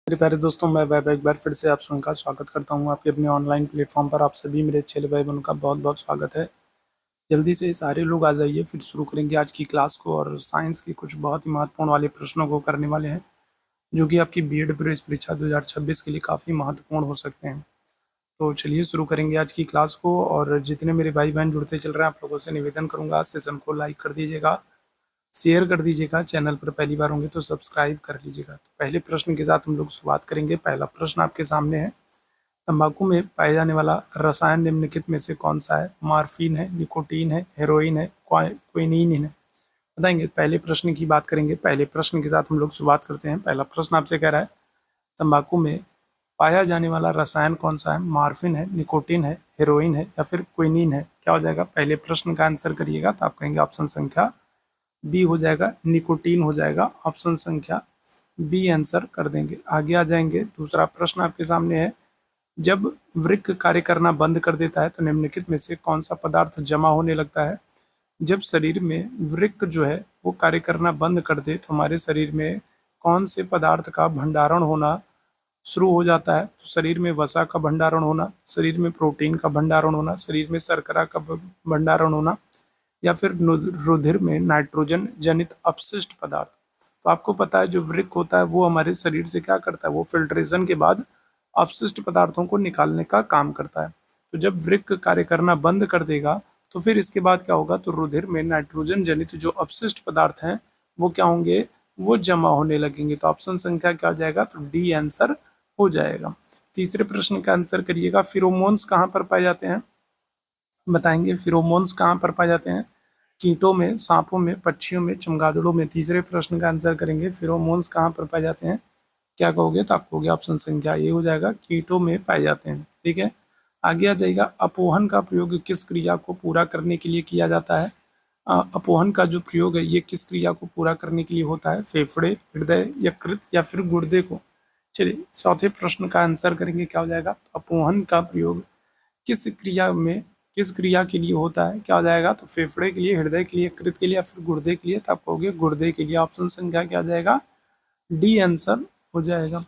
मेरे प्यारे दोस्तों, मैं वैभव एक बार फिर से आप सबका स्वागत करता हूं आपके अपने ऑनलाइन प्लेटफॉर्म पर। आप सभी मेरे अच्छे भाई बहनों का बहुत बहुत स्वागत है। जल्दी से सारे लोग आ जाइए, फिर शुरू करेंगे आज की क्लास को। और साइंस के कुछ बहुत ही महत्वपूर्ण वाले प्रश्नों को करने वाले हैं, जो कि आपकी बीएड प्रवेश परीक्षा 2026 के लिए काफ़ी महत्वपूर्ण हो सकते हैं। तो चलिए शुरू करेंगे आज की क्लास को। और जितने मेरे भाई बहन जुड़ते चल रहे हैं, आप लोगों से निवेदन करूंगा, सेशन को लाइक कर दीजिएगा, शेयर कर दीजिएगा, चैनल पर पहली बार होंगे तो सब्सक्राइब कर लीजिएगा। तो पहले प्रश्न के साथ हम लोग शुरुआत करेंगे। पहला प्रश्न आपके सामने है, तंबाकू में पाया जाने वाला रसायन निम्नलिखित में से कौन सा है? मार्फिन है, निकोटीन है, हेरोइन है, क्विनीन है? बताएंगे। पहले प्रश्न की बात करेंगे। पहले प्रश्न के साथ हम लोग शुरुआत करते हैं। पहला प्रश्न आपसे कह रहा है, तंबाकू में पाया जाने वाला रसायन कौन सा है? मार्फिन है, निकोटीन है, हेरोइन है, या फिर क्विनीन है? क्या हो जाएगा? पहले प्रश्न का आंसर करिएगा तो आप कहेंगे ऑप्शन संख्या बी हो जाएगा, निकोटीन हो जाएगा। ऑप्शन संख्या बी आंसर कर देंगे। आगे आ जाएंगे। दूसरा प्रश्न आपके सामने है, जब वृक्क कार्य करना बंद कर देता है तो निम्नलिखित में से कौन सा पदार्थ जमा होने लगता है? जब शरीर में वृक्क जो है वो कार्य करना बंद कर दे तो हमारे शरीर में कौन से पदार्थ का भंडारण होना शुरू हो जाता है? तो शरीर में वसा का भंडारण होना, शरीर में प्रोटीन का भंडारण होना, शरीर में शर्करा का भंडारण होना, या फिर रुधिर में नाइट्रोजन जनित अपशिष्ट पदार्थ। तो आपको पता है जो वृक्क होता है वो हमारे शरीर से क्या करता है? वो फिल्ट्रेशन के बाद अपशिष्ट पदार्थों को निकालने का काम करता है। तो जब वृक्क कार्य करना बंद कर देगा तो फिर इसके बाद क्या होगा? तो रुधिर में नाइट्रोजन जनित जो अपशिष्ट पदार्थ हैं वो क्या होंगे? वो जमा होने लगेंगे। तो ऑप्शन संख्या क्या हो जाएगा? तो डी आंसर हो जाएगा। तीसरे प्रश्न का आंसर करिएगा, फिरोमोन्स कहाँ पर पाए जाते हैं? बताएंगे फिरोमोन्स कहाँ पर पाए जाते हैं? कीटों में, सांपों में, पक्षियों में, चमगादड़ों में? तीसरे प्रश्न का आंसर करेंगे, फिरोमोन्स कहाँ पर पाए जाते हैं? क्या कहोगे? तो आप कहोगे ऑप्शन संख्या ए हो जाएगा, कीटों में पाए जाते हैं। ठीक है। आगे आ जाएगा, अपोहन का प्रयोग किस क्रिया को पूरा करने के लिए किया जाता है? अपोहन का जो प्रयोग है ये किस क्रिया को पूरा करने के लिए होता है? फेफड़े, हृदय, यकृत, या फिर गुर्दे को? चलिए चौथे प्रश्न का आंसर करेंगे। क्या हो जाएगा? अपोहन का प्रयोग किस क्रिया में, किस क्रिया के लिए होता है? क्या हो जाएगा? तो फेफड़े के लिए, हृदय के लिए, यकृत के लिए, या फिर गुर्दे के लिए? तो आप कहोगे गुर्दे के लिए। ऑप्शन संख्या क्या हो जाएगा? डी आंसर हो जाएगा।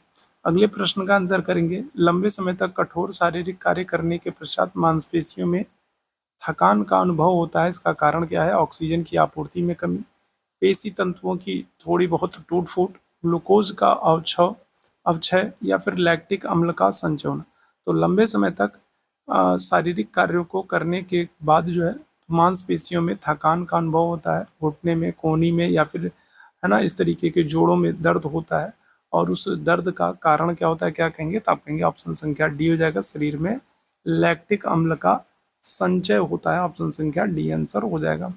अगले प्रश्न का आंसर करेंगे, लंबे समय तक कठोर शारीरिक कार्य करने के पश्चात मांसपेशियों में थकान का अनुभव होता है, इसका कारण क्या है? ऑक्सीजन की आपूर्ति में कमी, पेशी तंतुओं की थोड़ी बहुत टूट फूट, ग्लूकोज का अवक्षय, या फिर लैक्टिक अम्ल का संचय होना? तो लंबे समय तक शारीरिक कार्यों को करने के बाद जो है मांसपेशियों में थकान का अनुभव होता है, घुटने में, कोहनी में, या फिर है ना इस तरीके के जोड़ों में दर्द होता है। और उस दर्द का कारण क्या होता है? क्या कहेंगे? तो आप कहेंगे ऑप्शन संख्या डी हो जाएगा, शरीर में लैक्टिक अम्ल का संचय होता है। ऑप्शन संख्या डी आंसर हो जाएगा।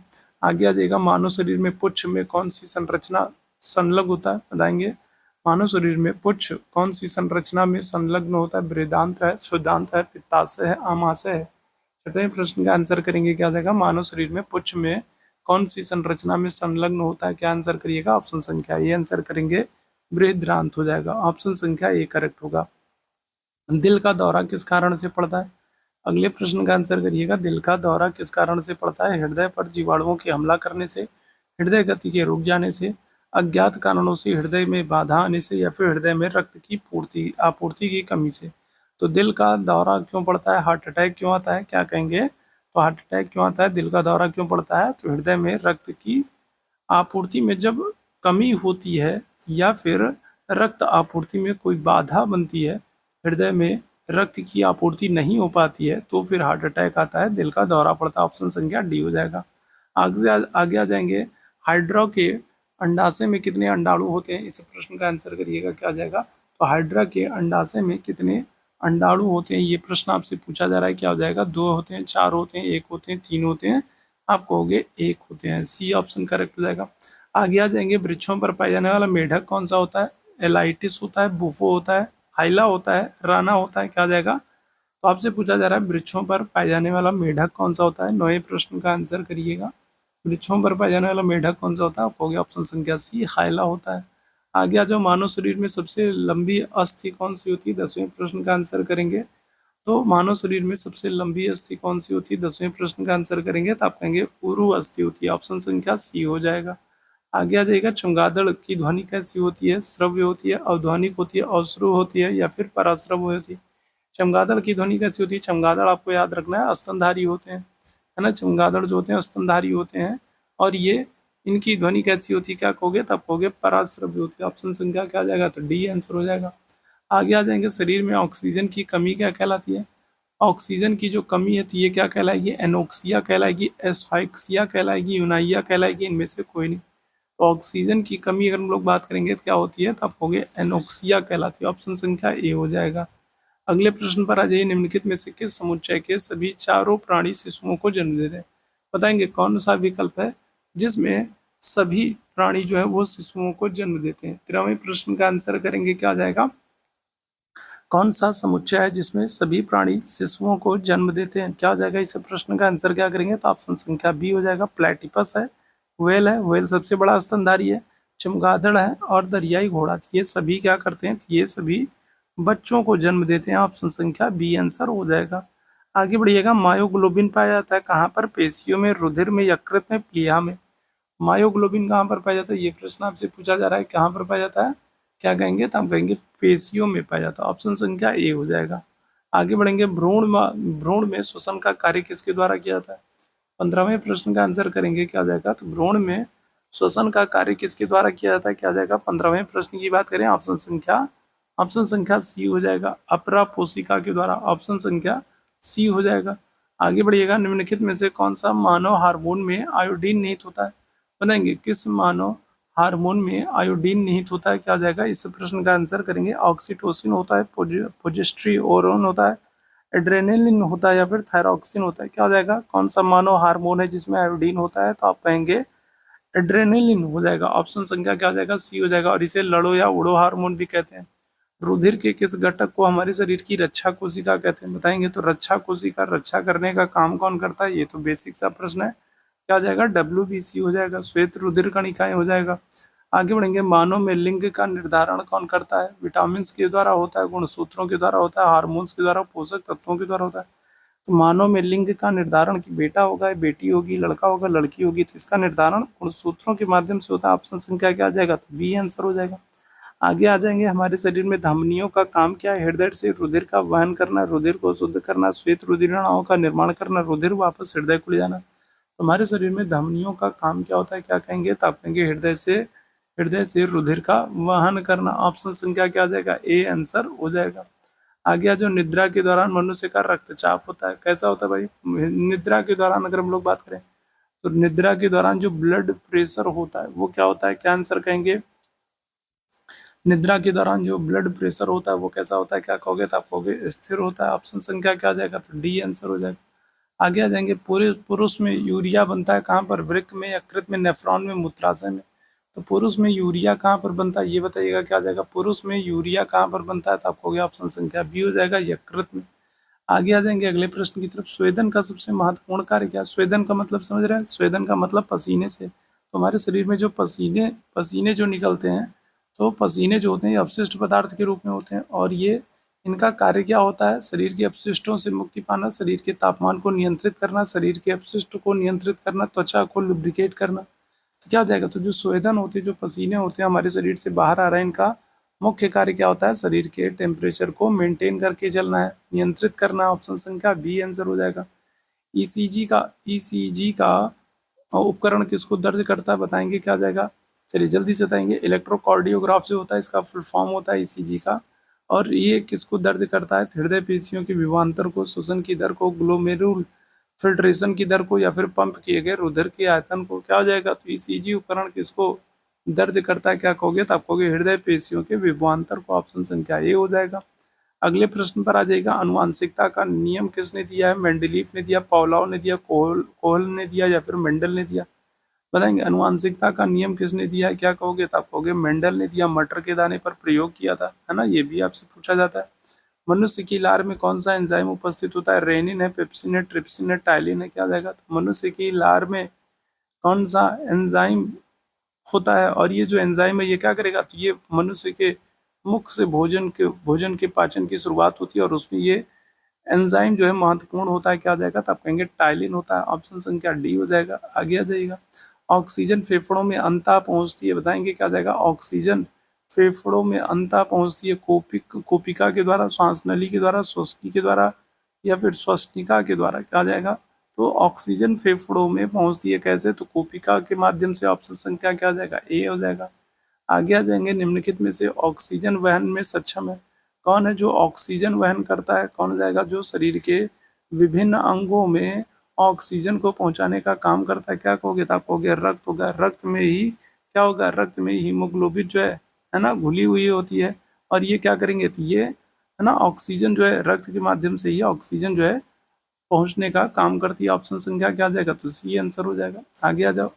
आगे आ जाएगा, मानव शरीर में पुच्छ में कौन सी संरचना संलग्न होता है? बताएंगे। मानव शरीर में पुच्छ कौन सी संरचना में संलग्न होता है? बृहदांत्र है, शुद्धांत्र है, पित्ताशय है, आमाशय है? छठवें प्रश्न का आंसर करेंगे। क्या जाएगा? मानव शरीर में पुच्छ में कौन सी संरचना में संलग्न होता है? क्या आंसर करिएगा? ऑप्शन संख्या ए आंसर करेंगे, बृहदांत्र हो जाएगा। ऑप्शन संख्या ए करेक्ट होगा। दिल का दौरा किस कारण से पड़ता है? अगले प्रश्न का आंसर करिएगा, दिल का दौरा किस कारण से पड़ता है? हृदय पर जीवाणुओं के हमला करने से, हृदय गति के रुक जाने से, अज्ञात कारणों से हृदय में बाधा आने से, या फिर हृदय में रक्त की आपूर्ति की कमी से? तो दिल का दौरा क्यों पड़ता है? हार्ट अटैक क्यों आता है? क्या कहेंगे? तो हार्ट अटैक क्यों आता है? दिल का दौरा क्यों पड़ता है? तो हृदय में रक्त की आपूर्ति में जब कमी होती है, या फिर रक्त आपूर्ति में कोई बाधा बनती है, हृदय में रक्त की आपूर्ति नहीं हो पाती है, तो फिर हार्ट अटैक आता है, दिल का दौरा पड़ता है। ऑप्शन संख्या डी हो जाएगा। आगे आ जाएंगे, हाइड्रा के अंडाशय में कितने अंडाणु होते हैं? इस प्रश्न का आंसर करिएगा। क्या आ जाएगा? तो हाइड्रा के अंडाशय में कितने अंडाणु होते हैं? ये प्रश्न आपसे पूछा जा रहा है। क्या हो जाएगा? 2 होते हैं, 4 होते हैं, 1 होते हैं, 3 होते हैं? आप कहोगे 1 होते हैं। सी ऑप्शन करेक्ट हो जाएगा। आगे आ जाएंगे, वृक्षों पर पाया जाने वाला मेढक कौन सा होता है? एलाइटिस होता है, बुफो होता है, हाइला होता है, राना होता है? क्या आ जाएगा? तो आपसे पूछा जा रहा है वृक्षों पर पाया जाने वाला मेढक कौन सा होता है? 9वें प्रश्न का आंसर करिएगा। वृक्षों पर पाया जाने वाला मेढक कौन सा होता है? आप कहोगे ऑप्शन संख्या सी, हाइला होता है। आगे आ जाओ, मानव शरीर में सबसे लंबी अस्थि कौन सी होती है? 10वें प्रश्न का आंसर करेंगे। तो मानव शरीर में सबसे लंबी अस्थि कौन सी होती है? 10वें प्रश्न का आंसर करेंगे तो आप कहेंगे उरु अस्थि होती है। ऑप्शन संख्या सी हो जाएगा। आगे आ जाएगा चमगादड़ की ध्वनि कैसी होती है, श्रव्य होती है, अध्वनिक होती है, अश्रु होती है या फिर पराश्रव्य होती है। चमगादड़ की ध्वनि कैसी होती है, चमगादड़ आपको याद रखना है स्तनधारी होते हैं, है ना, चमगादड़ जो होते हैं स्तनधारी होते हैं, और ये इनकी ध्वनि कैसी होती है, क्या कहोगे, तब कहोगे पराश्रव्य होती है। ऑप्शन संख्या क्या आ जाएगा, तो डी आंसर हो जाएगा। आगे आ जाएंगे, शरीर में ऑक्सीजन की कमी क्या कहलाती है, ऑक्सीजन की जो कमी है तो ये क्या कहलाएगी, एनोक्सिया कहलाएगी, एस्फाइक्सिया कहलाएगी, यूनाइया कहलाएगी, इनमें से कोई नहीं। तो ऑक्सीजन की कमी अगर हम लोग बात करेंगे तो क्या होती है, तो आप कहोगे एनोक्सिया कहलाती है। ऑप्शन संख्या ए हो जाएगा। अगले प्रश्न पर आ जाइए, निम्नलिखित में से किस समुच्चय के सभी चारों प्राणी शिशुओं को जन्म देते हैं। बताएंगे कौन सा विकल्प है जिसमें सभी प्राणी जो है वो शिशुओं को जन्म देते हैं। 13वें प्रश्न का आंसर करेंगे, क्या आ जाएगा, कौन सा समुच्चय है जिसमें सभी प्राणी शिशुओं को जन्म देते हैं, क्या हो जाएगा, इस प्रश्न का आंसर क्या करेंगे, तो ऑप्शन संख्या बी हो जाएगा। प्लेटिपस है, व्हेल है, व्हेल सबसे बड़ा स्तनधारी है, चमगादड़ है और दरियाई घोड़ा, ये सभी क्या करते हैं, ये सभी बच्चों को जन्म देते हैं। ऑप्शन संख्या बी आंसर हो जाएगा। आगे बढ़िएगा, मायोग्लोबिन पाया जाता है कहाँ पर, पेशियों में, रुधिर में, यकृत में, प्लीहा में। मायोग्लोबिन कहाँ पर पाया जाता है, ये प्रश्न आपसे पूछा जा रहा है, कहाँ पर पाया जाता है, क्या कहेंगे, तो हम कहेंगे पेशियों में पाया जाता है। ऑप्शन संख्या ए हो जाएगा। आगे बढ़ेंगे, भ्रूण में श्वसन का कार्य किसके द्वारा किया जाता है। 15वें प्रश्न का आंसर करेंगे, क्या आ जाएगा, तो भ्रूण में श्वसन का कार्य किसके द्वारा किया जाता है, क्या आ जाएगा। 15वें प्रश्न की बात करें, ऑप्शन संख्या सी हो जाएगा, अपरा पोषिका के द्वारा। ऑप्शन संख्या सी हो जाएगा। आगे बढ़िएगा, निम्नलिखित में से कौन सा मानव हार्मोन में आयोडीन निहित होता है। बताएंगे किस मानव हार्मोन में आयोडीन निहित होता है, क्या आ जाएगा, इस प्रश्न का आंसर करेंगे। ऑक्सीटोसिन होता है, प्रोजेस्टेरोन होता है, एड्रेनलिन होता है या फिर थायरॉक्सिन होता है, क्या हो जाएगा, कौन सा मानव हार्मोन है जिसमें आयोडीन होता है, तो आप कहेंगे एड्रेनलिन हो जाएगा। ऑप्शन संख्या क्या हो जाएगा, सी हो जाएगा। और इसे लड़ो या उड़ो हार्मोन भी कहते हैं। रुधिर के किस घटक को हमारे शरीर की रक्षा कोशिका कहते हैं। बताएंगे तो रक्षा कोशिका रक्षा करने का काम कौन करता है, ये तो बेसिक सा प्रश्न है, क्या हो जाएगा, WBC हो जाएगा, श्वेत रुधिर कणिकाएं हो जाएगा। आगे बढ़ेंगे, मानव में लिंग का निर्धारण कौन करता है। विटामिन के द्वारा होता है, गुणसूत्रों के द्वारा होता है, हार्मोन्स के द्वारा, पोषक तत्वों के द्वारा होता है। तो मानव में लिंग का निर्धारण की बेटा होगा, बेटी होगी, लड़का होगा, लड़की होगी, तो इसका निर्धारण गुणसूत्रों के माध्यम से होता है। ऑप्शन संख्या क्या आ जाएगा, तो बी आंसर हो जाएगा। आगे आ जाएंगे, हमारे शरीर में धमनियों का काम क्या है। हृदय से रुधिर का वहन करना, रुधिर को शुद्ध करना, श्वेत रुधिरणाओं का निर्माण करना, रुधिर वापस हृदय को ले जाना। तो हमारे शरीर में धमनियों का काम क्या होता है, क्या कहेंगे, तो आप कहेंगे हृदय से रुधिर का वहन करना। ऑप्शन संख्या क्या आ जाएगा, ए आंसर हो जाएगा। आगे आ, जो निद्रा के दौरान मनुष्य का रक्तचाप होता है, कैसा होता है भाई, निद्रा के दौरान अगर हम लोग बात करें तो निद्रा के दौरान जो ब्लड प्रेशर होता है वो क्या होता है, क्या आंसर कहेंगे, निद्रा के दौरान जो ब्लड प्रेशर होता है वो कैसा होता है, क्या कहोगे, तो आप कहोगे स्थिर होता है। ऑप्शन संख्या क्या आ जाएगा, तो डी आंसर हो जाएगा। आगे आ जाएंगे, पूरे पुरुष में यूरिया बनता है कहाँ पर, वृक्क में, यकृत में, नेफ्रॉन में, मूत्राशय में। तो पुरुष में यूरिया कहाँ पर बनता है, ये बताइएगा, क्या आ जाएगा, पुरुष में यूरिया कहाँ पर बनता है, तो आपको हो गया ऑप्शन संख्या बी हो जाएगा, यकृत में। आगे आ जाएंगे अगले प्रश्न की तरफ, स्वेदन का सबसे महत्वपूर्ण कार्य क्या है। स्वेदन का मतलब समझ रहे हैं, स्वेदन का मतलब पसीने से। तो हमारे शरीर में जो पसीने पसीने जो निकलते हैं, तो पसीने जो होते हैं ये अपशिष्ट पदार्थ के रूप में होते हैं, और ये इनका कार्य क्या होता है, शरीर के अपशिष्टों से मुक्ति पाना, शरीर के तापमान को नियंत्रित करना, शरीर के अपशिष्ट को नियंत्रित करना, त्वचा को लुब्रिकेट करना। तो क्या हो जाएगा, तो जो स्वेदन होते हैं, जो पसीने होते हैं हमारे शरीर से बाहर आ रहे हैं, इनका मुख्य कार्य क्या होता है, शरीर के टेम्परेचर को मेंटेन करके चलना है, नियंत्रित करना। ऑप्शन संख्या बी आंसर हो जाएगा। ईसीजी का उपकरण किसको दर्ज करता है, बताएंगे, क्या आ जाएगा, चलिए जल्दी से बताएंगे। इलेक्ट्रोकार्डियोग्राफ जो होता है इसका फुल फॉर्म होता है ईसीजी का, और ये किसको दर्ज करता है, हृदय पेशियों के विभवांतर को, श्वसन की दर को, ग्लोमेरुल फिल्ट्रेशन की दर को, या फिर पंप किए गए रुधिर के आयतन को, क्या हो जाएगा, तो ईसीजी उपकरण किसको दर्ज करता है, क्या कहोगे, तो आप कहोगे हृदय पेशियों के विभवांतर को। ऑप्शन संख्या ए हो जाएगा। अगले प्रश्न पर आ जाएगा, अनुवांशिकता का नियम किसने दिया है, मेंडलीफ ने दिया, पावलोव ने दिया, कोहल ने दिया या फिर मेंडल ने दिया। बताएंगे अनुवांशिकता का नियम किसने दिया है, क्या कहोगे, तो आप कहोगे मेंडल ने दिया, मटर के दाने पर प्रयोग किया था, है ना, ये भी आपसे पूछा जाता है। मनुष्य की लार में कौन सा एंजाइम उपस्थित होता है, रेनिन है, पेप्सिन है, ट्रिप्सिन है, टाइलिन है, क्या जाएगा, तो मनुष्य की लार में कौन सा एंजाइम होता है, और ये जो एंजाइम है ये क्या करेगा, तो ये मनुष्य के मुख से भोजन के पाचन की शुरुआत होती है, और उसमें ये एंजाइम जो है महत्वपूर्ण होता है, क्या आ जाएगा, तो आप कहेंगे टाइलिन होता है। ऑप्शन संख्या डी हो जाएगा। आगे आ जाइएगा, ऑक्सीजन फेफड़ों में अंतः पहुंचती है, बताएंगे क्या जाएगा, ऑक्सीजन फेफड़ों में अंतः पहुंचती है कोपिका के द्वारा, श्वास नली के द्वारा, श्वसनी के द्वारा, या फिर श्वसनिका के द्वारा, क्या जाएगा, तो ऑक्सीजन फेफड़ों में पहुंचती है कैसे, तो कोपिका के माध्यम से। ऑप्शन संख्या क्या हो जाएगा, ए हो जाएगा। आगे आ जाएंगे, निम्नलिखित में से ऑक्सीजन वहन में सक्षम है कौन है, जो ऑक्सीजन वहन करता है, कौन हो जाएगा, जो शरीर के विभिन्न अंगों में ऑक्सीजन को पहुंचाने का काम करता है, क्या कहोगे, तो आप कहोगे रक्त होगा। रक्त में ही क्या होगा, रक्त में हीमोग्लोबिन जो है ना, घुली हुई होती है, और ये क्या करेंगे, तो ये है ना ऑक्सीजन जो है रक्त के माध्यम से ही ऑक्सीजन जो है पहुंचने का काम करती है। ऑप्शन संख्या क्या आ जाएगा, तो सी आंसर हो जाएगा। आगे आ जाओ,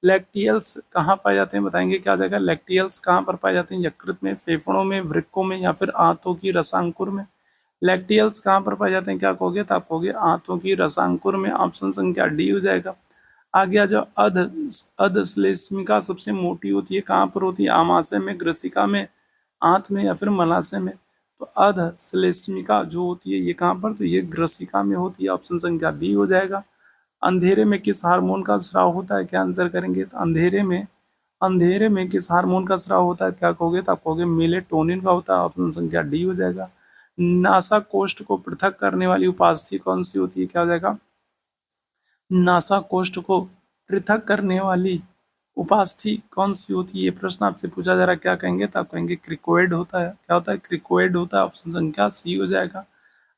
लैक्टियल्स कहाँ पाए जाते हैं, बताएंगे क्या आ जाएगा, लैक्टियल्स कहाँ पर पाए जाते हैं, यकृत में, फेफड़ों में, वृक्कों में, या फिर आंतों की रसांकुर में। लैक्टियल्स कहाँ पर पाए जाते हैं, क्या कहोगे, तो आप कहोगे आंतों की रसांकुर में। ऑप्शन संख्या डी हो जाएगा। आगे आ जाओ, अधश्लेष्मिका सबसे मोटी होती है, कहाँ पर होती है, आमाशय में, ग्रसिका में, आंत में, या फिर मलाशय में। तो अधश्लेष्मिका जो होती है ये कहाँ पर, तो ये ग्रसिका में होती है। ऑप्शन संख्या बी हो जाएगा। अंधेरे में किस हार्मोन का स्राव होता है, क्या आंसर करेंगे, तो अंधेरे में किस हार्मोन का स्राव होता है, क्या कहोगे, तो आप कहोगे मेलेटोनिन का होता है। ऑप्शन संख्या डी हो जाएगा। नासा कोष्ठ को पृथक करने वाली उपास्थि कौन सी होती है, क्या हो जाएगा, नासा कोष्ठ को पृथक करने वाली उपास्थि कौन सी होती है, ये प्रश्न आपसे पूछा जा रहा है, क्या कहेंगे, तो आप कहेंगे क्रिकोइड होता है। क्या होता है, क्रिकोइड होता है। ऑप्शन संख्या सी हो जाएगा।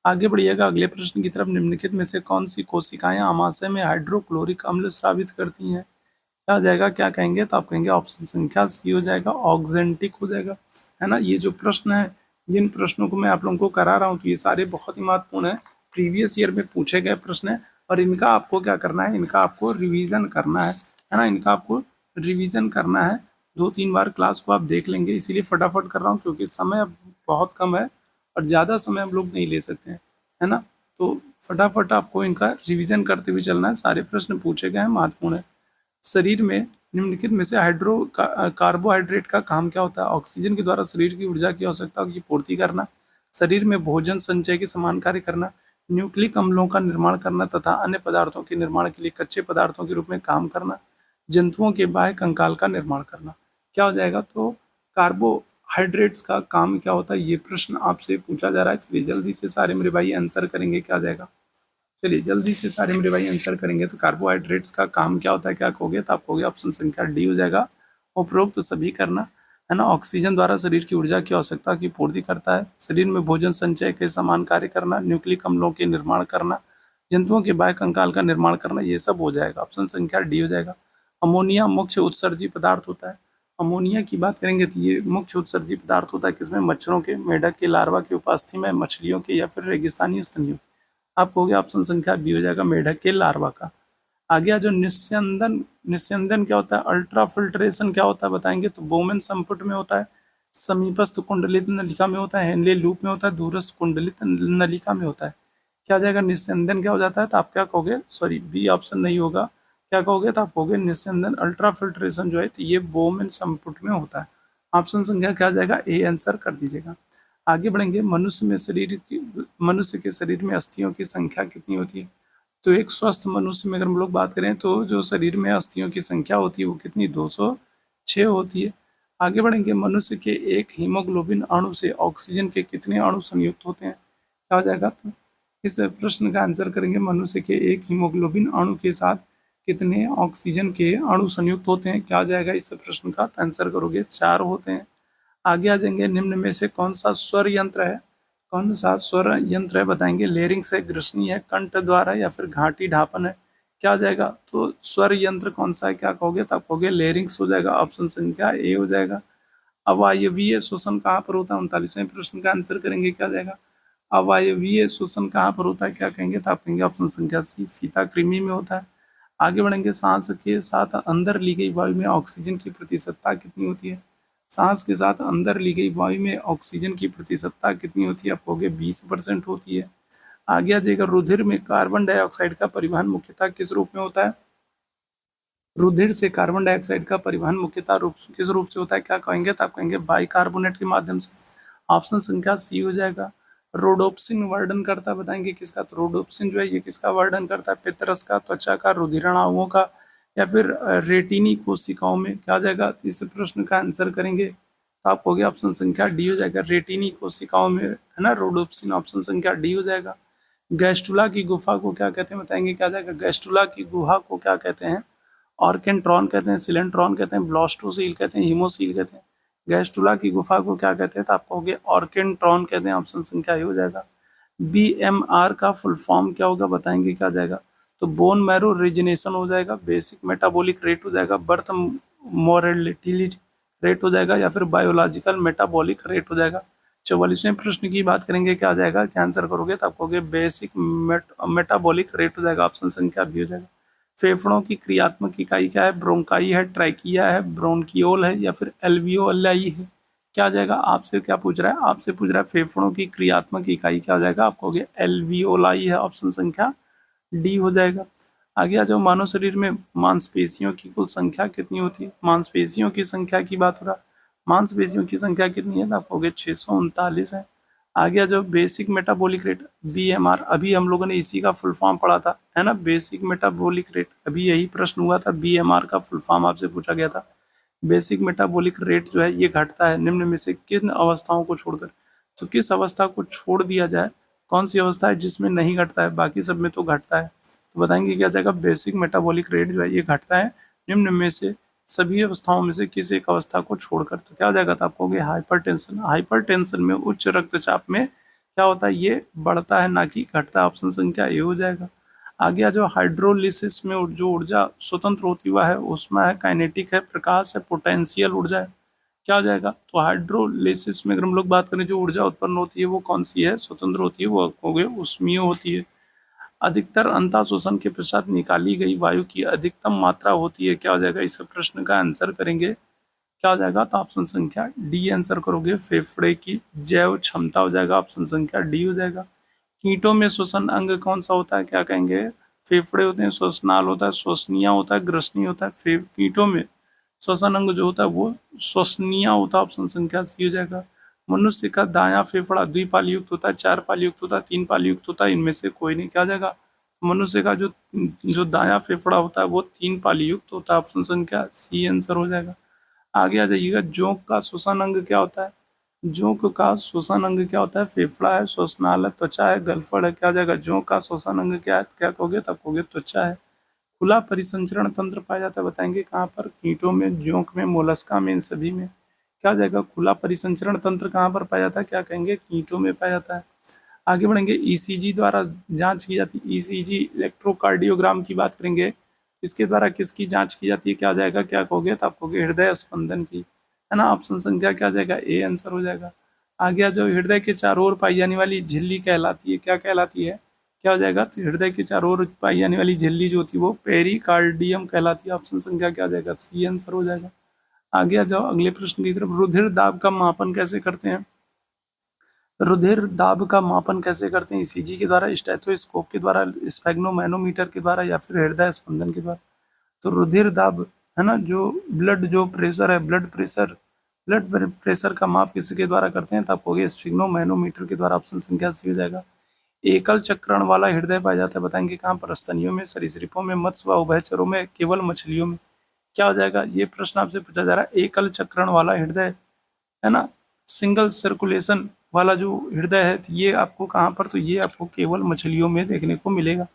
आगे बढ़िएगा अगले प्रश्न की तरफ, निम्नलिखित में से कौन सी कोशिकाएं आमाशय में हाइड्रोक्लोरिक अम्ल स्रावित करती हैं, क्या हो जाएगा, क्या कहेंगे, तो आप कहेंगे ऑप्शन संख्या सी हो जाएगा, ऑक्जेंटिक हो जाएगा, है ना। ये जो प्रश्न है, जिन प्रश्नों को मैं आप लोगों को करा रहा हूँ, तो ये सारे बहुत ही महत्वपूर्ण है, प्रीवियस ईयर में पूछे गए प्रश्न है, और इनका आपको क्या करना है, इनका आपको रिवीजन करना है ना, इनका आपको रिवीजन करना है। 2-3 बार क्लास को आप देख लेंगे, इसीलिए फटाफट कर रहा हूँ, क्योंकि समय अब बहुत कम है और ज़्यादा समय हम लोग नहीं ले सकते हैं, है ना। तो फटाफट आपको इनका रिवीजन करते हुए चलना है, सारे प्रश्न पूछे गए हैं, महत्वपूर्ण है। शरीर में निम्नलिखित में से कार्बोहाइड्रेट का काम क्या होता है, ऑक्सीजन के द्वारा शरीर की ऊर्जा की आवश्यकताओं की पूर्ति करना, शरीर में भोजन संचय के समान कार्य करना, न्यूक्लिक अम्लों का निर्माण करना तथा अन्य पदार्थों के निर्माण के लिए कच्चे पदार्थों के रूप में काम करना, जंतुओं के बाह्य कंकाल का निर्माण करना। क्या हो जाएगा, तो कार्बोहाइड्रेट्स का काम क्या होता है, ये प्रश्न आपसे पूछा जा रहा है। चलिए जल्दी से सारे मेरे भाई आंसर करेंगे, क्या आ जाएगा, चलिए जल्दी से सारे मेरे भाई आंसर करेंगे। तो कार्बोहाइड्रेट्स का काम क्या होता है, क्या कहोगे, तो आप कहोगे ऑप्शन संख्या डी हो जाएगा, उपरोक्त तो सभी करना, है ना। ऑक्सीजन द्वारा शरीर की ऊर्जा की आवश्यकता की पूर्ति करता है, शरीर में भोजन संचय के समान कार्य करना, न्यूक्लिक अम्लों के निर्माण करना, जंतुओं के बाह्य कंकाल का निर्माण करना, ये सब हो जाएगा। ऑप्शन संख्या डी हो जाएगा। अमोनिया मुख्य उत्सर्जी पदार्थ होता है। अमोनिया की बात करेंगे तो ये मुख्य उत्सर्जी पदार्थ होता है किसमें, मच्छरों के, मेढक के लार्वा की उपस्थिति में, मछलियों के, या फिर रेगिस्तानी स्तनियों। आप कहोगे ऑप्शन संख्या बी हो जाएगा, मेढक के लार्वा का। आगे आ जो निस्यंदन, निस्यंदन क्या होता है, अल्ट्रा फिल्ट्रेशन क्या होता है, बताएंगे, तो बोमेन संपुट में होता है, समीपस्थ कुंडलित नलिका में होता है, हेनले लूप में होता है, दूरस्थ कुंडलित नलिका में होता है। क्या आ जाएगा, निस्यंदन क्या हो जाता है, तो आप क्या कहोगे, सॉरी बी ऑप्शन नहीं होगा, क्या कहोगे, तो आप कहोगे निस्यंदन अल्ट्रा फिल्ट्रेशन जो है, तो ये बोमेन संपुट में होता है। ऑप्शन संख्या क्या आ जाएगा, ए आंसर कर दीजिएगा। आगे बढ़ेंगे, मनुष्य के शरीर में अस्थियों की संख्या कितनी होती है, तो एक स्वस्थ मनुष्य में अगर हम लोग बात करें तो जो शरीर में अस्थियों की संख्या होती है वो कितनी, 206 होती है। आगे बढ़ेंगे, मनुष्य के एक हीमोग्लोबिन अणु से ऑक्सीजन के कितने अणु संयुक्त होते हैं, क्या हो जाएगा, तो इस प्रश्न का आंसर करेंगे, मनुष्य के एक हीमोग्लोबिन अणु के साथ कितने ऑक्सीजन के अणु संयुक्त होते हैं, क्या हो जाएगा, इस प्रश्न का आंसर करोगे 4 होते हैं। आगे आ जाएंगे, निम्न में से कौन सा स्वर यंत्र है, कौन सा स्वर यंत्र है, बताएंगे, लेरिंग्स है, ग्रसनी है, कंठ द्वारा, या फिर घाटी ढापन है, क्या हो जाएगा, तो स्वर यंत्र कौन सा है, क्या कहोगे, तो आप कहोगे लेरिंग्स हो जाएगा। ऑप्शन संख्या ए हो जाएगा। अवायवीय श्वसन कहाँ पर होता है, 39वें प्रश्न का आंसर करेंगे, क्या जाएगा, अवायवीय श्वसन कहाँ पर होता है, क्या कहेंगे, तो आप कहेंगे ऑप्शन संख्या सी, फीता कृमि में होता है। आगे बढ़ेंगे, सांस के साथ अंदर ली गई वायु में ऑक्सीजन की प्रतिशतता कितनी होती है, सांस के साथ अंदर ली गई वायु में ऑक्सीजन की प्रतिशतता कितनी होती है, आप कहोगे 20% होती है। आगे आ जाएगा, रुधिर में कार्बन डाइऑक्साइड का परिवहन मुख्यतः किस रूप में होता है, रुधिर से कार्बन डाइऑक्साइड का परिवहन मुख्यतः किस रूप से होता है, क्या कहेंगे, तो आप कहेंगे बाइकार्बोनेट के माध्यम से। ऑप्शन संख्या सी हो जाएगा। रोडोप्सिन वर्णन करता है, बताएंगे किसका, तो रोडोप्सिन जो है ये किसका वर्णन करता है, पित्तरस का, त्वचा का, रुधिराणुओं का, या फिर रेटिनी कोशिकाओं में, क्या हो जाएगा? तो इस प्रश्न का आंसर करेंगे तो आपको हो गया ऑप्शन संख्या डी हो जाएगा, रेटिनी कोशिकाओं में, है ना, रोडोप्सिन, ऑप्शन संख्या डी हो जाएगा। गैस्ट्रुला की गुफा को क्या कहते हैं बताएंगे, क्या जाएगा? गैस्ट्रुला की गुहा को क्या कहते हैं? ऑर्केंट्रॉन कहते हैं, सिलेंट्रॉन कहते हैं, ब्लास्टोसील कहते हैं, हीमोसील कहते हैं। गैस्ट्रुला की गुफा को क्या कहते हैं? तो आपको हो गया ऑर्केंट्रॉन कहते हैं, ऑप्शन संख्या ए हो जाएगा। बीएमआर का फुल फॉर्म क्या होगा बताएंगे, क्या जाएगा? तो बोन मैरो रिजनेशन हो जाएगा, बेसिक मेटाबॉलिक रेट हो जाएगा, बर्थ मोरेलिटी रेट हो जाएगा, या फिर बायोलॉजिकल मेटाबॉलिक रेट हो जाएगा। 44वें प्रश्न की बात करेंगे, क्या आ जाएगा? क्या आंसर करोगे तो आपको बेसिक मेटाबॉलिक रेट हो जाएगा, ऑप्शन संख्या बी हो जाएगा। फेफड़ों की क्रियात्मक इकाई क्या है? ब्रोंकाई है, ट्रैकिया है, ब्रोंकियोल है, या फिर एल्वियोलाई है? क्या आ जाएगा? आपसे क्या पूछ रहा है? आपसे पूछ रहा है फेफड़ों की क्रियात्मक इकाई क्या हो जाएगा? आपको एल्वियोलाई है, ऑप्शन संख्या डी हो जाएगा। आगे आ जाओ, मानव शरीर में मांसपेशियों की कुल संख्या कितनी होती है? मांसपेशियों की संख्या की बात हो रहा, मांसपेशियों की संख्या कितनी है? तो आपको 639 है। आगे आ जाओ, बेसिक मेटाबॉलिक रेट बीएमआर, अभी हम लोगों ने इसी का फुल फॉर्म पढ़ा था, है ना, बेसिक मेटाबॉलिक रेट, अभी यही प्रश्न हुआ था, बीएमआर का फुल फॉर्म आपसे पूछा गया था। बेसिक मेटाबॉलिक रेट जो है ये घटता है निम्न में से किन अवस्थाओं को छोड़कर? तो किस अवस्था को छोड़ दिया जाए? कौन सी अवस्था है जिसमें नहीं घटता है, बाकी सब में तो घटता है? तो बताएंगे क्या जाएगा? बेसिक मेटाबॉलिक रेट जो है ये घटता है निम्न में से सभी अवस्थाओं में से किसी एक अवस्था को छोड़कर। तो क्या हो जाएगा? तो आपको हाइपरटेंशन, हाइपरटेंशन में उच्च रक्तचाप में क्या होता है? ये बढ़ता है, ना कि घटता है, ऑप्शन संख्या ए हो जाएगा। आगे आ जाओ, हाइड्रोलिसिस में जो ऊर्जा स्वतंत्र होती हुआ है उसमें है काइनेटिक है, प्रकाश है, पोटेंशियल ऊर्जा है, क्या हो जाएगा? तो हाइड्रोलिसिस में अगर हम लोग बात करें जो ऊर्जा उत्पन्न होती है वो कौन सी है? स्वतंत्र होती है, वो हो गए उष्मीय होती है। अधिकतर अंतः शोषण के पश्चात निकाली गई वायु की अधिकतम मात्रा होती है, क्या हो जाएगा? इस प्रश्न का आंसर करेंगे, क्या हो जाएगा? तो ऑप्शन संख्या डी आंसर करोगे, फेफड़े की जैव क्षमता हो जाएगा, ऑप्शन संख्या डी हो जाएगा। कीटों में श्वसन अंग कौन सा होता है? क्या कहेंगे? फेफड़े होते हैं, श्वसनाल होता है, श्वसनीय होता है, ग्रसनीय होता है। कीटों में श्वसन अंग जो होता है वो श्वसनीय होता है, ऑप्शन संख्या सी हो जाएगा। मनुष्य का दायां फेफड़ा द्विपाल युक्त होता है, चार पाल युक्त होता है, तीन पाल युक्त होता है, इनमें से कोई नहीं, क्या हो जाएगा? मनुष्य का जो जो दायां फेफड़ा होता है वो तीन पाल युक्त होता है, ऑप्शन संख्या सी आंसर हो जाएगा। आगे आ जाइएगा, जोंक का श्वसन अंग क्या होता है? जोंक का श्वसन अंग क्या होता है? फेफड़ा है, श्वसनालय, त्वचा है, गलफड़ है, क्या हो जाएगा? जोंक का श्वसन अंग क्या है? क्या कहोगे? तब कहोगे त्वचा है। खुला परिसंचरण तंत्र पाया जाता है, बताएंगे कहाँ पर? कीटों में, जोंक में, मोलस्का में, इन सभी में। क्या हो जाएगा? खुला परिसंचरण तंत्र कहाँ पर पाया जाता है? क्या कहेंगे? कीटों में पाया जाता है। आगे बढ़ेंगे, ईसीजी द्वारा जांच की जाती है, ईसीजी इलेक्ट्रोकार्डियोग्राम की बात करेंगे, इसके द्वारा किसकी जांच की जाती है? क्या हो जाएगा? क्या कहोगे? तो आप कहोगे हृदय स्पंदन की, है ना, ऑप्शन संख्या क्या जाएगा? ए आंसर हो जाएगा। आगे आ जाओ, हृदय के चारों ओर पाई जाने वाली झिल्ली कहलाती है, क्या कहलाती है? क्या हो जाएगा? तो हृदय के चारों ओर पाई जाने वाली झिल्ली जो होती है वो पेरिकार्डियम कहलाती है, ऑप्शन संख्या क्या जाएगा? सी आंसर हो जाएगा। आगे आ जाओ, अगले प्रश्न की तरफ, रुधिर दाब का मापन कैसे करते हैं? रुधिर दाब का मापन कैसे करते हैं? ईसीजी के द्वारा, स्टेथोस्कोप के द्वारा, स्फेग्नोमैनोमीटर के द्वारा, या फिर हृदय स्पंदन के द्वारा? तो रुधिर दाब, है ना, जो ब्लड जो प्रेशर है, ब्लड प्रेशर का माप किसके द्वारा करते हैं? तो आपको स्फेग्नोमैनोमीटर के द्वारा, ऑप्शन संख्या सी हो जाएगा। एकल चक्रण वाला हृदय पाया जाता है, बताएंगे कहाँ पर? स्तनियों में, सरीसृपों में, मत्स्य व उभयचरों में, केवल मछलियों में? क्या हो जाएगा? ये प्रश्न आपसे पूछा जा रहा है, एकल चक्रण वाला हृदय, है ना, सिंगल सर्कुलेशन वाला जो हृदय है, तो ये आपको कहाँ पर? तो ये आपको केवल मछलियों में देखने को मिलेगा।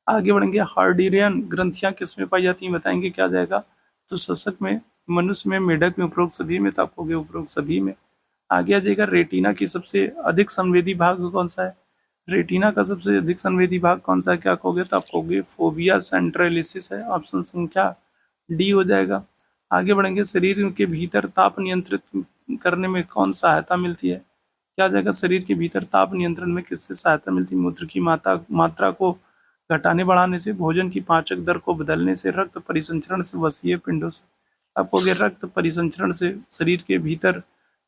आगे बढ़ेंगे, हार्डियन ग्रंथियां किस में पाई जाती हैं, बताएंगे क्या जाएगा? तो शशक में, मनुष्य में, मेढक में, उपरोक्त सभी में, तो आपको उपरोक्त सभी में। आगे आ जाएगा, रेटिना की सबसे अधिक संवेदी भाग कौन सा है? रेटिना का सबसे अधिक संवेदी भाग कौन सा है? क्या कहोगे? तो आप कहोगे फोबिया सेंट्रलिसिस है, ऑप्शन संख्या डी हो जाएगा। आगे बढ़ेंगे, शरीर के भीतर ताप नियंत्रित करने में कौन सहायता मिलती है? क्या हो जाएगा? शरीर के भीतर ताप नियंत्रण में किससे सहायता मिलती है? मूत्र की मात्रा को घटाने बढ़ाने से, भोजन की पाचक दर को बदलने से, रक्त परिसंचरण से, वसीय पिंडों से? आपको अगर रक्त परिसंचरण से शरीर के भीतर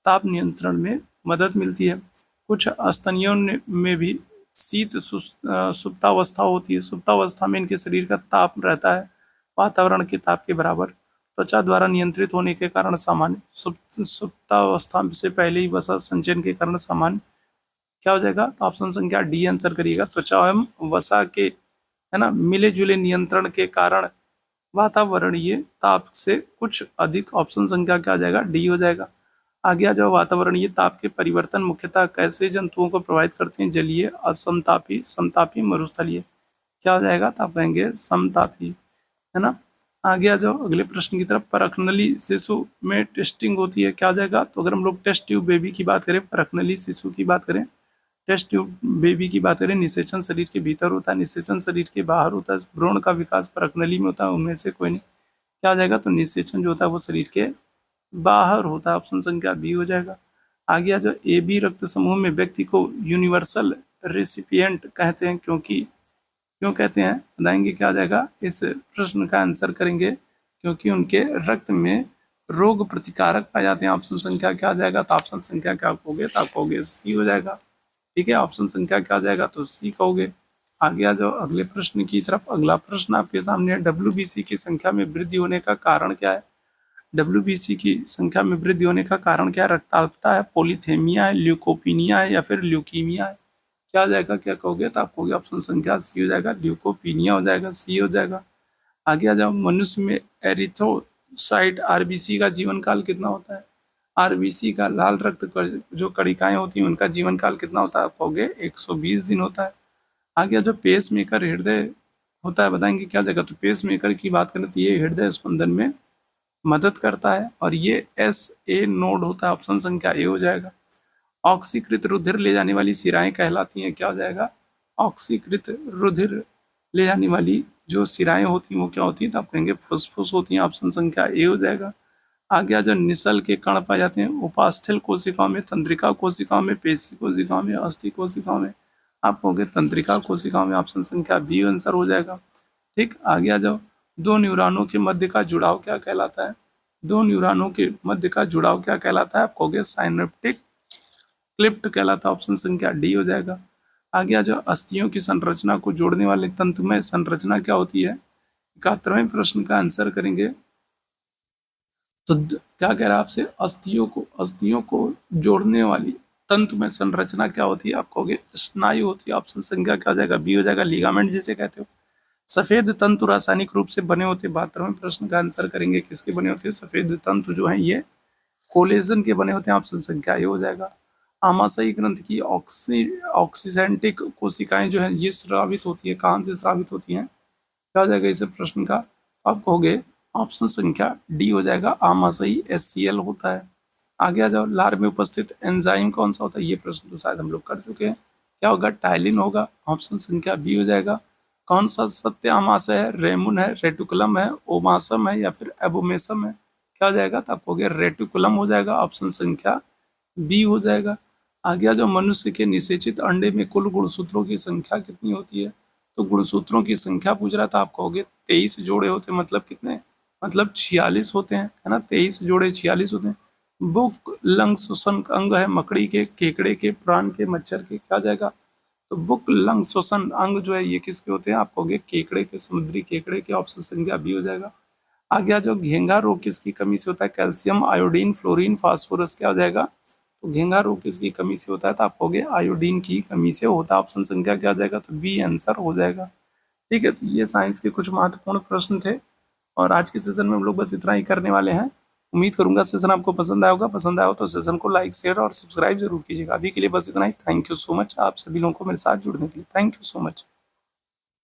ताप नियंत्रण में मदद मिलती है। कुछ स्तनियों में भी सुप्तावस्था होती है, सुप्तावस्था में इनके शरीर का ताप रहता है वातावरण के ताप के बराबर, त्वचा द्वारा नियंत्रित होने के कारण सामान्य, सुप्तावस्था से पहले ही वसा संचयन के कारण सामान्य। क्या हो जाएगा? तो ऑप्शन संख्या डी आंसर करिएगा, त्वचा एवं वसा के, है ना, मिले जुले नियंत्रण के कारण वातावरणीय ताप से कुछ अधिक। ऑप्शन संख्या क्या आ जाएगा, डी हो जाएगा। आगे आ जाओ, वातावरणीय ताप के परिवर्तन मुख्यतः कैसे जंतुओं को प्रभावित करते हैं, जलीय, असमतापी, समतापी, मरुस्थलीय। क्या हो जाएगा, तो आप कहेंगे समतापी, है ना। आगे आ जाओ अगले प्रश्न की तरफ। परखनली शिशु में टेस्टिंग होती है, क्या हो जाएगा, तो अगर हम लोग टेस्ट ट्यूब बेबी की बात करें, परखनली शिशु की बात करें, टेस्ट ट्यूब बेबी की बात करें, निषेचन शरीर के भीतर होता है, निषेचन शरीर के बाहर होता है, भ्रूण का विकास परखनली में होता है, उनमें से कोई नहीं। क्या हो जाएगा, तो निषेचन जो होता है वो शरीर के बाहर होता है। ऑप्शन संख्या बी हो जाएगा। आगे आ जाओ, ए बी रक्त समूह में व्यक्ति को यूनिवर्सल रेसिपिएंट कहते हैं, क्योंकि क्यों कहते हैं, बताएंगे क्या आ जाएगा, इस प्रश्न का आंसर करेंगे क्योंकि उनके रक्त में रोग प्रतिकारक पाए जाते हैं। ऑप्शन संख्या क्या आ जाएगा, तो ऑप्शन संख्या क्या कहोगे, तो आप कहोगे सी हो जाएगा। ठीक है, ऑप्शन संख्या क्या आ जाएगा, तो सी कहोगे। आगे आ जाओ अगले प्रश्न की तरफ। अगला प्रश्न आपके सामने है, डब्ल्यूबीसी की संख्या में वृद्धि होने का कारण क्या है। डब्ल्यूबीसी की संख्या में वृद्धि होने का कारण क्या है, रक्ताल्पता है, पोलिथेमिया है, ल्यूकोपीनिया है, या फिर ल्यूकीमिया है। क्या हो जाएगा, क्या कहोगे, तो आप कहोगे ऑप्शन संख्या सी हो जाएगा, ल्यूकोपीनिया हो जाएगा, सी हो जाएगा। आगे आ जाओ, मनुष्य में एरिथ्रोसाइट आरबीसी का जीवन काल कितना होता है। आरबीसी का लाल रक्त जो कणिकाएं होती हैं उनका जीवन काल कितना होता है, आप कहोगे 120 दिन होता है। आगे जो पेस मेकर हृदय होता है, बताएंगे क्या जगह, तो पेस मेकर की बात करें तो ये हृदय स्पंदन में मदद करता है और ये एस ए नोड होता है। ऑप्शन संख्या ए हो जाएगा। ऑक्सीकृत रुधिर ले जाने वाली सिराएं कहलाती हैं, क्या हो जाएगा, ऑक्सीकृत रुधिर ले जाने वाली जो सिराएं होती हैं वो क्या होती है, तो आप कहेंगे फुसफुस होती हैं। ऑप्शन संख्या ए हो जाएगा। आगे जो निसल के कण पाए जाते हैं, उपास्थल कोशिकाओं में, तंत्रिका कोशिकाओं में, पेशी कोशिकाओं में, अस्थि कोशिकाओं में, आप कहोगे तंत्रिका कोशिकाओं में। ऑप्शन संख्या बी आंसर हो जाएगा। ठीक, आगे आ जाओ, दो न्यूरॉनों के मध्य का जुड़ाव क्या कहलाता है। दो न्यूरॉनों के मध्य का जुड़ाव क्या कहलाता है, आप कहोगे साइनेप्टिक क्लिप्ट कहलाता है। ऑप्शन संख्या डी हो जाएगा। आगे आ जाओ, अस्थियों की संरचना को जोड़ने वाले तंतुमय संरचना क्या होती है। 71वें प्रश्न का आंसर करेंगे तो क्या कह रहा है आपसे, अस्थियों को जोड़ने वाली तंतुमय संरचना क्या होती है, आप कहोगे स्नायु होती है। ऑप्शन संख्या क्या हो जाएगा, बी हो जाएगा, लिगामेंट जिसे कहते हो। सफेद तंतु रासायनिक रूप से बने होते हैं। 72वें प्रश्न का आंसर करेंगे, किसके बने होते हैं, सफेद तंतु जो है ये कोलेजन के बने होते हैं। ऑप्शन संख्या ये हो जाएगा। आमाशयी ग्रंथि की ऑक्सीसेंटिक कोशिकाएं जो है ये स्रावित होती है, कहाँ से स्रावित होती हैं, क्या हो जाएगा इस प्रश्न का, आप कहोगे ऑप्शन संख्या डी हो जाएगा, आमाशयी HCl होता है। आगे आ जाओ, लार में उपस्थित एंजाइम कौन सा होता है, ये प्रश्न तो शायद हम लोग कर चुके हैं। क्या होगा, टाइलिन होगा। ऑप्शन संख्या बी हो जाएगा। कौन सा सत्य आमाशय है, रेमुन है, रेटिकुलम है, ओमासम है, या फिर एबोमेसम है। क्या हो जाएगा, तो आप कहोगे रेटिकुलम हो जाएगा। ऑप्शन संख्या बी हो जाएगा। आगे आ जाओ, मनुष्य के निषेचित अंडे में कुल गुणसूत्रों की संख्या कितनी होती है, तो गुणसूत्रों की संख्या पूछ रहा था, आप कहोगे 23 जोड़े होते हैं, मतलब कितने, मतलब 46 होते हैं, है ना, 23 जोड़े 46 होते हैं। बुक लंग श्वसन अंग है मकड़ी के, केकड़े के, प्राण के, मच्छर के, क्या जाएगा, तो बुक लंग श्वसन अंग जो है ये किसके होते हैं, आप कहोगे केकड़े के, समुद्री केकड़े के। ऑप्शन संख्या बी हो जाएगा। आगे आ जाओ, घेंगा रोग किसकी कमी से होता है, कैल्शियम, आयोडीन, फ्लोरीन, फास्फोरस, क्या हो जाएगा, तो घेंगा रोग किसकी कमी से होता है, तो आप कहोगे आयोडीन की कमी से होता है। ऑप्शन संख्या क्या आ जाएगा, तो बी आंसर हो जाएगा। ठीक है, तो ये साइंस के कुछ महत्वपूर्ण प्रश्न थे और आज के सेशन में हम लोग बस इतना ही करने वाले हैं। उम्मीद करूंगा सेशन आपको पसंद आया होगा। पसंद आया हो तो सेशन को लाइक, शेयर और सब्सक्राइब जरूर कीजिएगा। अभी के लिए बस इतना ही। थैंक यू सो मच आप सभी लोगों को मेरे साथ जुड़ने के लिए। Thank you so much.